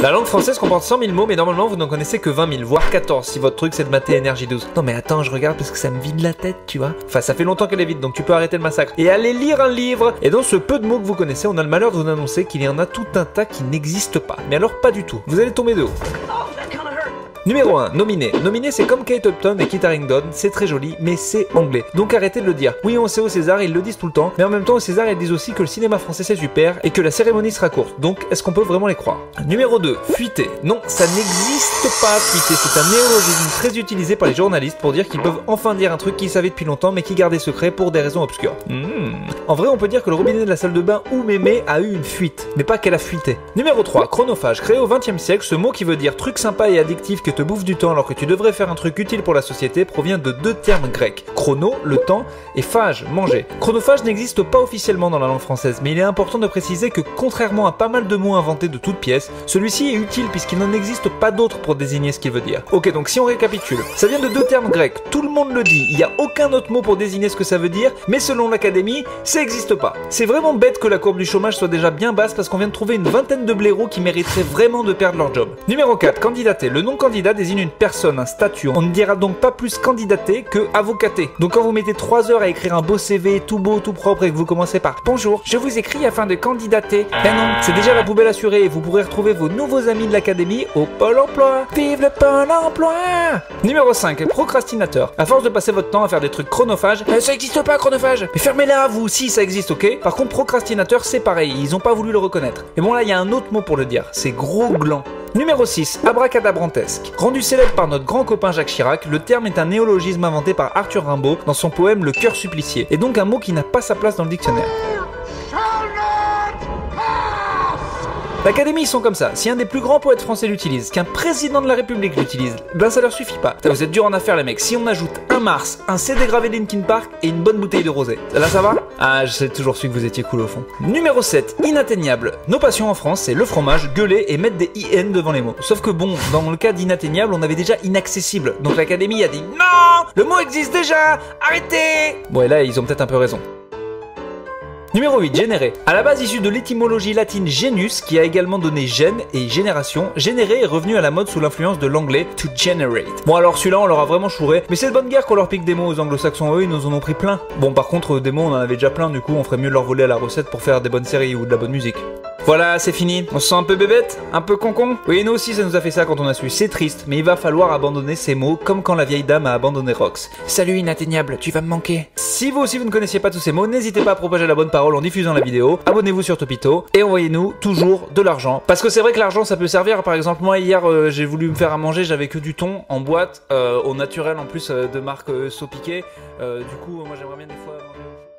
La langue française comporte 100 000 mots, mais normalement vous n'en connaissez que 20 000, voire 14 si votre truc c'est de mater énergie 12. Non mais attends, je regarde parce que ça me vide la tête, tu vois. Enfin, ça fait longtemps qu'elle est vide, donc tu peux arrêter le massacre. Et aller lire un livre. Et dans ce peu de mots que vous connaissez, on a le malheur de vous annoncer qu'il y en a tout un tas qui n'existent pas. Mais alors pas du tout. Vous allez tomber de haut. Numéro 1, nominé. Nominé, c'est comme Kate Upton et Kit Harington, c'est très joli, mais c'est anglais. Donc arrêtez de le dire. Oui, on sait au César, ils le disent tout le temps, mais en même temps au César, ils disent aussi que le cinéma français c'est super et que la cérémonie sera courte. Donc est-ce qu'on peut vraiment les croire? Numéro 2, fuiter. Non, ça n'existe pas, fuiter. C'est un néologisme très utilisé par les journalistes pour dire qu'ils peuvent enfin dire un truc qu'ils savaient depuis longtemps mais qui gardaient secret pour des raisons obscures. En vrai, on peut dire que le robinet de la salle de bain ou mémé a eu une fuite, mais pas qu'elle a fuité. Numéro 3, chronophage. Créé au XXe siècle, ce mot qui veut dire truc sympa et addictif que te bouffe du temps alors que tu devrais faire un truc utile pour la société provient de deux termes grecs. Chrono, le temps, et phage, manger. Chronophage n'existe pas officiellement dans la langue française, mais il est important de préciser que contrairement à pas mal de mots inventés de toutes pièces, celui-ci est utile puisqu'il n'en existe pas d'autre pour désigner ce qu'il veut dire. Ok, donc si on récapitule, ça vient de deux termes grecs, tout le monde le dit, il n'y a aucun autre mot pour désigner ce que ça veut dire, mais selon l'académie, ça n'existe pas. C'est vraiment bête que la courbe du chômage soit déjà bien basse parce qu'on vient de trouver une vingtaine de blaireaux qui mériteraient vraiment de perdre leur job. Numéro 4, candidater. Le nom candidat désigne une personne, un statut. On ne dira donc pas plus candidater que avocater. Donc quand vous mettez 3 heures à écrire un beau CV tout beau, tout propre et que vous commencez par bonjour, je vous écris afin de candidater. Ben non, c'est déjà la poubelle assurée et vous pourrez retrouver vos nouveaux amis de l'académie au Pôle emploi. Vive le Pôle emploi! Numéro 5, procrastinateur. À force de passer votre temps à faire des trucs chronophages, ça existe pas chronophage. Mais fermez-la vous, si ça existe, ok? Par contre, procrastinateur, c'est pareil, ils ont pas voulu le reconnaître. Et bon là, il y a un autre mot pour le dire, c'est gros gland. Numéro 6, abracadabrantesque. Rendu célèbre par notre grand copain Jacques Chirac, le terme est un néologisme inventé par Arthur Rimbaud dans son poème Le cœur supplicié, et donc un mot qui n'a pas sa place dans le dictionnaire. L'Académie, ils sont comme ça. Si un des plus grands poètes français l'utilise, qu'un président de la République l'utilise, ben ça leur suffit pas. Vous êtes dur en affaires les mecs. Si on ajoute un Mars, un CD gravé de Linkin Park et une bonne bouteille de rosé, là ça va? Ah, j'ai toujours su que vous étiez cool au fond. Numéro 7, inatteignable. Nos passions en France, c'est le fromage, gueuler et mettre des IN devant les mots. Sauf que bon, dans le cas d'inatteignable, on avait déjà inaccessible. Donc l'Académie a dit non, le mot existe déjà, arrêtez. Bon et là, ils ont peut-être un peu raison. Numéro 8, générer. À la base issu de l'étymologie latine genus, qui a également donné gène et génération, générer est revenu à la mode sous l'influence de l'anglais to generate. Bon alors celui-là on leur a vraiment chouré, mais c'est de bonne guerre qu'on leur pique des mots aux anglo-saxons, eux ils nous en ont pris plein. Bon par contre des mots on en avait déjà plein, du coup on ferait mieux de leur voler à la recette pour faire des bonnes séries ou de la bonne musique. Voilà, c'est fini. On se sent un peu bébête? Un peu concon? Oui, nous aussi ça nous a fait ça quand on a su. C'est triste, mais il va falloir abandonner ces mots comme quand la vieille dame a abandonné Rox. Salut inatteignable, tu vas me manquer. Si vous aussi vous ne connaissiez pas tous ces mots, n'hésitez pas à propager la bonne parole en diffusant la vidéo. Abonnez-vous sur Topito et envoyez-nous toujours de l'argent. Parce que c'est vrai que l'argent ça peut servir. Par exemple, moi hier j'ai voulu me faire à manger, j'avais que du thon en boîte, au naturel en plus de marque Sopiquet. Du coup, moi j'aimerais bien des fois manger.